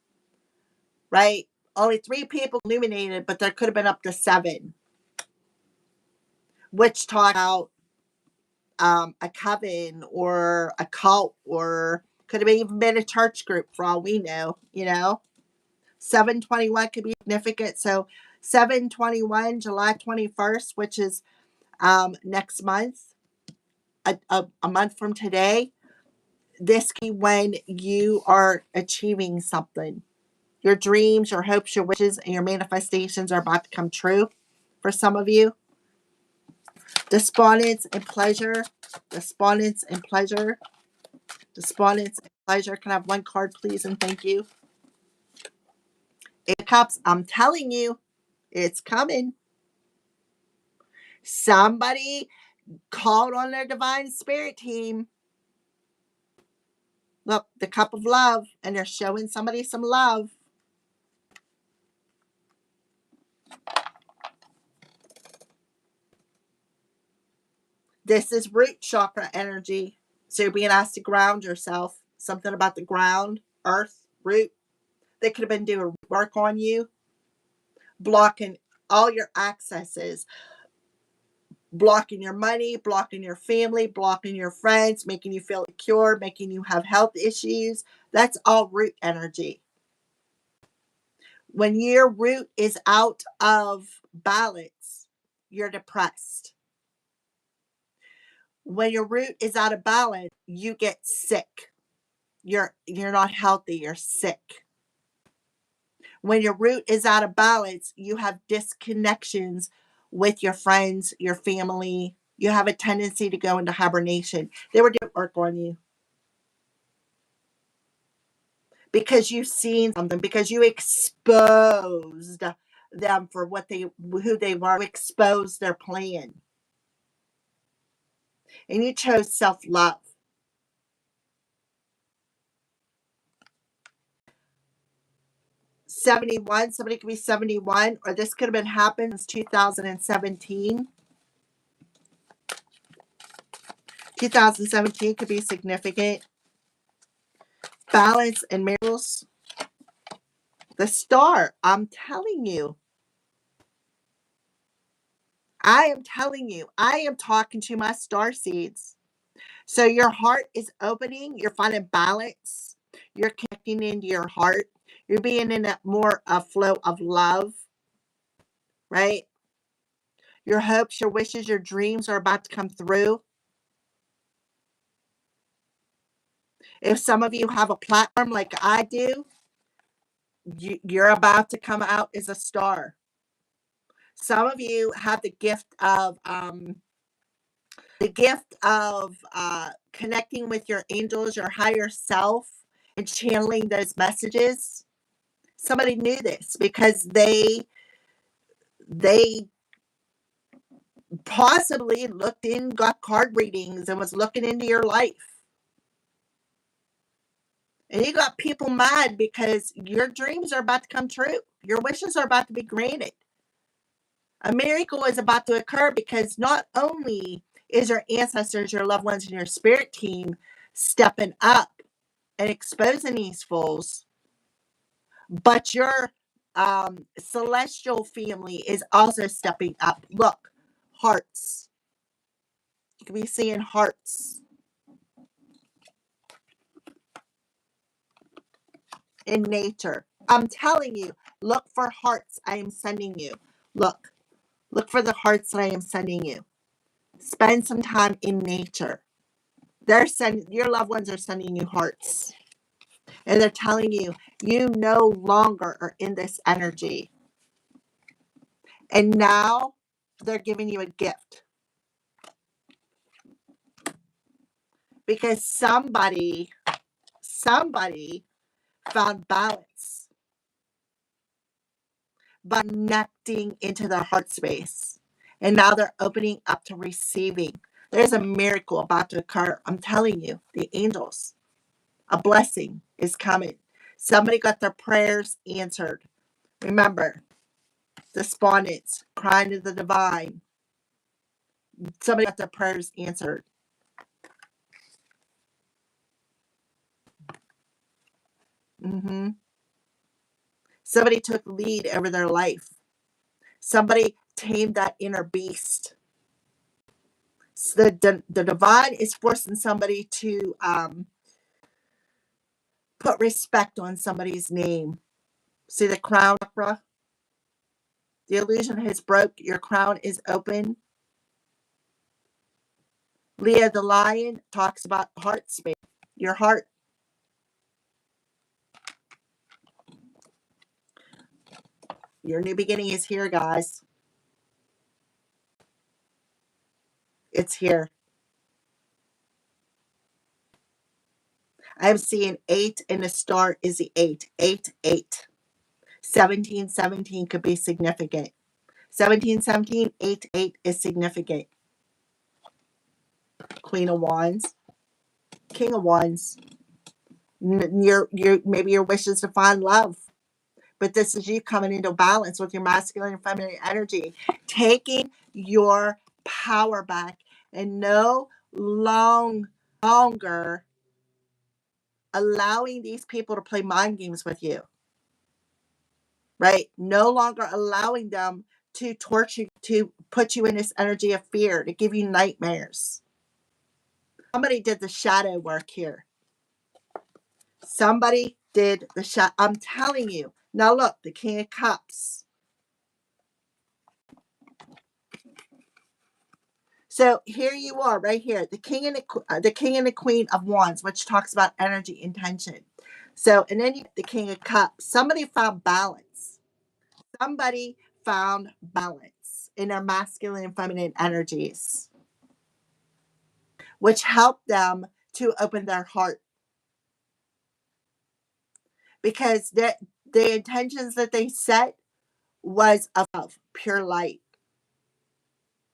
right? Only 3 people illuminated, but there could have been up to 7. Which talk about a coven or a cult, or could have even been a church group for all we know, 7/21 could be significant. So 7/21, July 21st, which is next month, a month from today, this can be when you are achieving something. Your dreams, your hopes, your wishes, and your manifestations are about to come true for some of you. Despondence and pleasure. Despondence and pleasure. Despondence and pleasure. Can I have 1 card, please, and thank you? 8 of Cups. I'm telling you, it's coming. Somebody called on their divine spirit team. Look, the Cup of Love, and they're showing somebody some love. This is root chakra energy. So you're being asked to ground yourself. Something about the ground, earth, root. They could have been doing work on you, blocking all your accesses, blocking your money, blocking your family, blocking your friends, making you feel insecure, making you have health issues. That's all root energy. When your root is out of balance, you're depressed. When your root is out of balance, you get sick. You're not healthy, you're sick. When your root is out of balance, you have disconnections with your friends, your family. You have a tendency to go into hibernation. They were doing work on you because you've seen something, because you exposed them for who they were, exposed their plan. And you chose self-love. Somebody could be 71, or this could have been happened since 2017. 2017 could be significant. Balance and miracles. The Star. I'm telling you. I am telling you. I am talking to my star seeds. So your heart is opening. You're finding balance. You're connecting into your heart. You're being in a flow of love, right? Your hopes, your wishes, your dreams are about to come through. If some of you have a platform like I do, you're about to come out as a star. Some of you have the gift of connecting with your angels, your higher self, and channeling those messages. Somebody knew this because they possibly got card readings and was looking into your life. And you got people mad because your dreams are about to come true. Your wishes are about to be granted. A miracle is about to occur because not only is your ancestors, your loved ones, and your spirit team stepping up, and exposing these fools, but your celestial family is also stepping up. Look, hearts. You can be seeing hearts in nature. I'm telling you, look for hearts I am sending you. Look for the hearts that I am sending you. Spend some time in nature. Your loved ones are sending you hearts. And they're telling you, you no longer are in this energy. And now they're giving you a gift. Because somebody found balance by connecting into their heart space. And now they're opening up to receiving. There's a miracle about to occur. I'm telling you, the angels, a blessing is coming. Somebody got their prayers answered. Remember, despondence, crying to the divine. Somebody got their prayers answered. Mm-hmm. Somebody took lead over their life. Somebody tamed that inner beast. So the divine is forcing somebody to put respect on somebody's name. See the crown chakra? The illusion has broke. Your crown is open. Leo the lion talks about heart space. Your heart. Your new beginning is here, guys. It's here. I'm seeing 8 and the star is the 8. 8, 8. 17, 17 could be significant. 17, 17, 8, 8 is significant. Queen of Wands. King of Wands. Maybe your wish is to find love. But this is you coming into balance with your masculine and feminine energy. Taking your power back and no longer allowing these people to play mind games with you. Right? No longer allowing them to torture you, to put you in this energy of fear, to give you nightmares. Somebody did the shadow work here. Somebody did the shadow. I'm telling you. Now look, the King of Cups. So here you are, right here, the King and the Queen of Wands, which talks about energy intention. So, and then the King of Cups. Somebody found balance. Somebody found balance in their masculine and feminine energies, which helped them to open their heart. Because the intentions that they set was of pure light.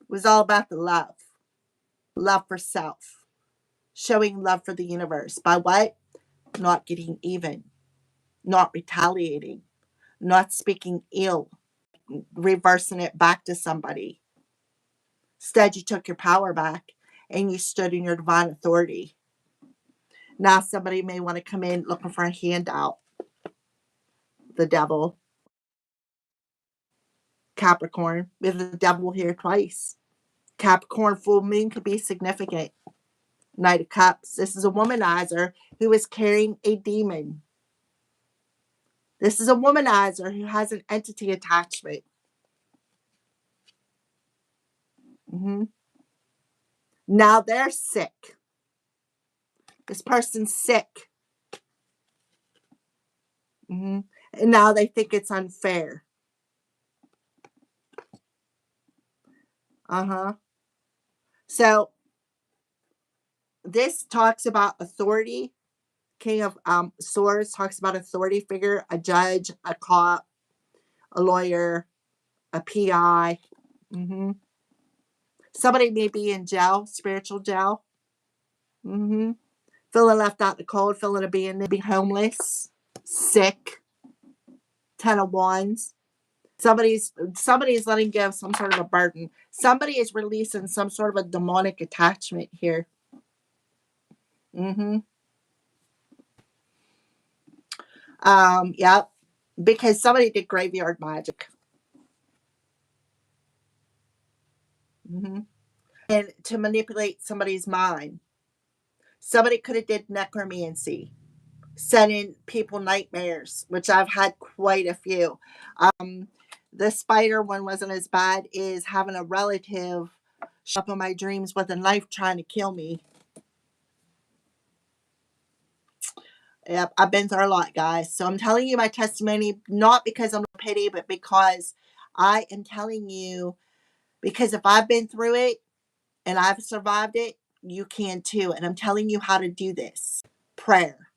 It was all about the love for self, showing love for the universe. By what? Not getting even, not retaliating, not speaking ill, reversing it back to somebody. Instead, you took your power back and you stood in your divine authority. Now somebody may want to come in looking for a handout. The devil. Capricorn. We have the devil here twice. Capricorn full moon could be significant. Knight of Cups. This is a womanizer who is carrying a demon. This is a womanizer who has an entity attachment. Mm-hmm. Now they're sick. This person's sick. Mm-hmm. And now they think it's unfair. Uh-huh. So this talks about authority. King of Swords talks about authority figure, a judge, a cop, a lawyer, a PI. Mm-hmm. Somebody may be in jail, spiritual jail. Mm-hmm. Feeling left out in the cold, feeling be homeless, sick. 10 of Wands. Somebody's letting go of some sort of a burden. Somebody is releasing some sort of a demonic attachment here. Mm-hmm. Yep. Because somebody did graveyard magic. Hmm. And to manipulate somebody's mind. Somebody could have did necromancy, sending people nightmares, which I've had quite a few. The spider one wasn't as bad as having a relative show up in my dreams with a knife trying to kill me. Yep, I've been through a lot, guys. So I'm telling you my testimony, not because I'm a pity, but because I am telling you, because if I've been through it and I've survived it, you can too. And I'm telling you how to do this. Prayer.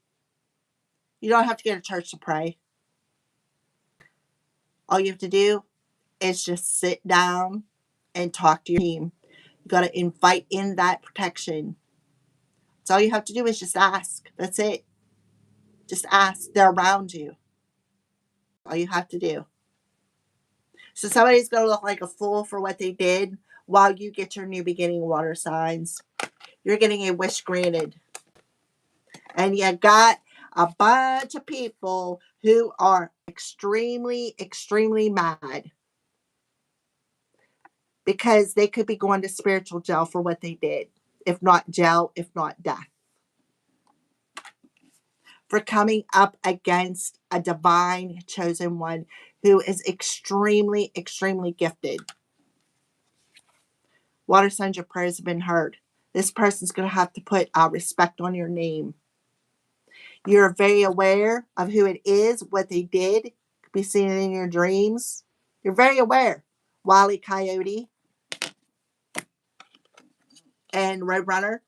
You don't have to go to church to pray. All you have to do is just sit down and talk to your team. You got to invite in that protection. So all you have to do is just ask. That's it. Just ask. They're around you. All you have to do. So somebody's going to look like a fool for what they did while you get your new beginning water signs. You're getting a wish granted. And you got a bunch of people who are extremely, extremely mad because they could be going to spiritual jail for what they did. If not jail, if not death. For coming up against a divine chosen one who is extremely, extremely gifted. Water signs, your prayers have been heard. This person's going to have to put respect on your name. You're very aware of who it is, what they did. Could be seen in your dreams. You're very aware. Wile E. Coyote and Roadrunner.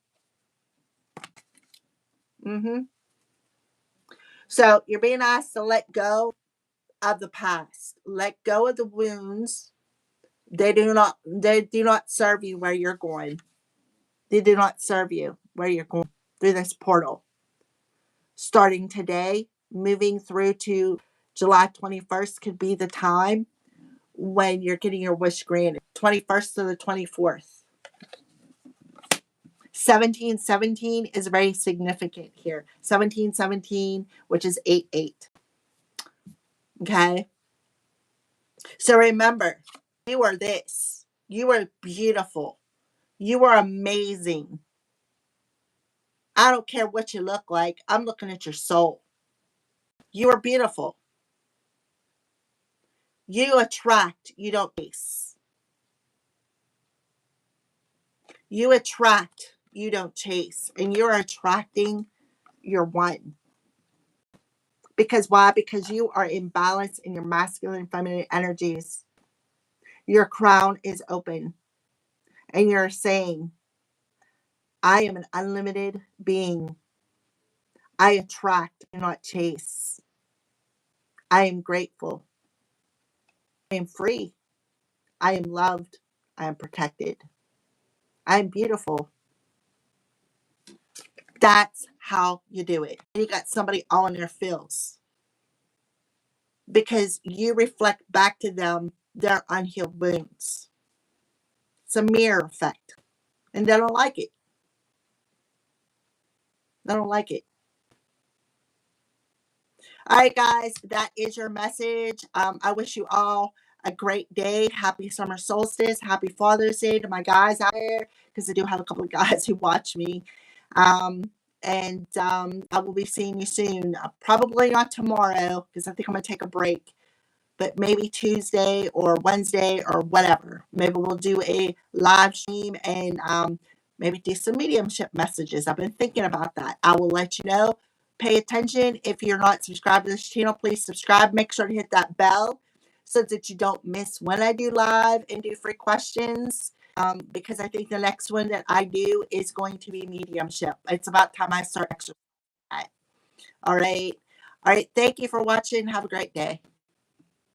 Mm-hmm. So you're being asked to let go of the past. Let go of the wounds. They do not serve you where you're going. They do not serve you where you're going through this portal. Starting today, moving through to July 21st could be the time when you're getting your wish granted. 21st to the 24th. 1717 is very significant here. 1717, which is 88. Okay? So remember, you are this. You are beautiful. You are amazing. I don't care what you look like. I'm looking at your soul. You are beautiful. You attract, you don't chase. You attract, you don't chase. And you're attracting your one. Because why? Because you are in balance in your masculine and feminine energies. Your crown is open. And you're saying, I am an unlimited being. I attract, do not chase. I am grateful. I am free. I am loved. I am protected. I am beautiful. That's how you do it. And you got somebody all in their feels. Because you reflect back to them their unhealed wounds. It's a mirror effect. And they don't like it. They don't like it. All right, guys, that is your message. I wish you all a great day. Happy summer solstice. Happy Father's Day to my guys out there, because I do have a couple of guys who watch me. And I will be seeing you soon. Probably not tomorrow, because I think I'm going to take a break. But maybe Tuesday or Wednesday or whatever. Maybe we'll do a live stream and maybe do some mediumship messages. I've been thinking about that. I will let you know. Pay attention. If you're not subscribed to this channel, please subscribe. Make sure to hit that bell so that you don't miss when I do live and do free questions. Because I think the next one that I do is going to be mediumship. It's about time I start exercising. All right. All right. Thank you for watching. Have a great day.